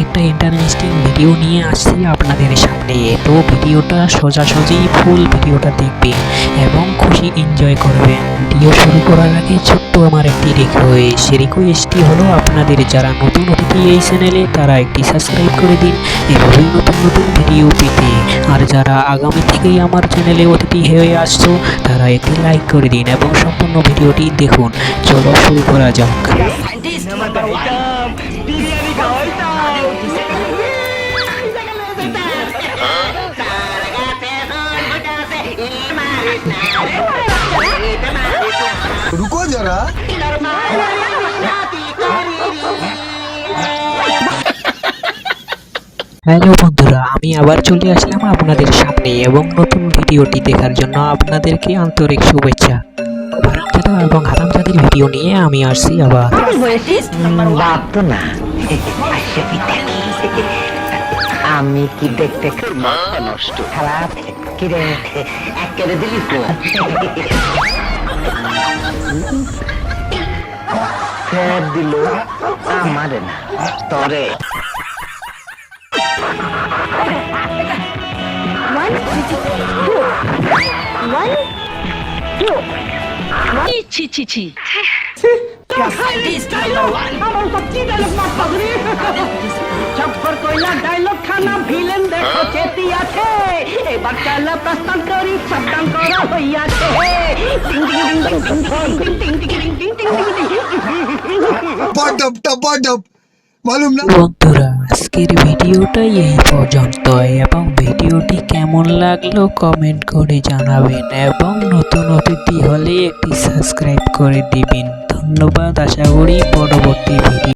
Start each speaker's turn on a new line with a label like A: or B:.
A: একটা interesting video নিয়ে আসছি আপনাদের সামনে। তো ভিডিওটা সোজাসুজি ফুল ভিডিওটা দেখবেন এবং খুশি এনজয় করবেন। ভিডিও শুরু করার আগে ছোট্ট আমার একটি রিকোয়েস্টটি হলো আপনাদের যারা নতুন অতিথি এই চ্যানেলে তারা একটি সাবস্ক্রাইব করে দিন এভাবেই নতুন নতুন ভিডিও পেতে। আর যারা আগামী থেকেই আমার চ্যানেলে অতিথি হয়ে আসছো তারা একটি লাইক করে দিন এবং সম্পূর্ণ ভিডিওটি দেখুন। চলো শুরু করা যাক।
B: रुको जरा।
A: হ্যালো বন্ধুরা, আমি আবার চলে আসলাম আপনাদের সামনে এবং নতুন ভিডিওটি দেখার জন্য আপনাদেরকে আন্তরিক শুভেচ্ছা। হারামজাদা এবং হারামজাদির ভিডিও নিয়ে আমি আসছি আবার।
C: বাপ তো না আমি কি দেখতে মাথা নষ্ট খারাপ কিরে এক করে দিলি তো ফের দিল আমারে না তরে
D: ছি ছি ছি
C: চপ্পর কইলা ডায়লগ খানা ভিলেন দেখো চেতি আছে এবার চালা প্রস্তাব করি সাবধান করা হইয়াছে
B: टप मालूम ना।
A: বন্ধুরা, আজকের ভিডিওটাই এই পর্যন্তই এবং ভিডিওটি কেমন লাগলো কমেন্ট করে জানাবেন এবং নতুন অতিথি হলে একটি সাবস্ক্রাইব করে দিবেন। ধন্যবাদ। আশা করি পরবর্তী ভিডিও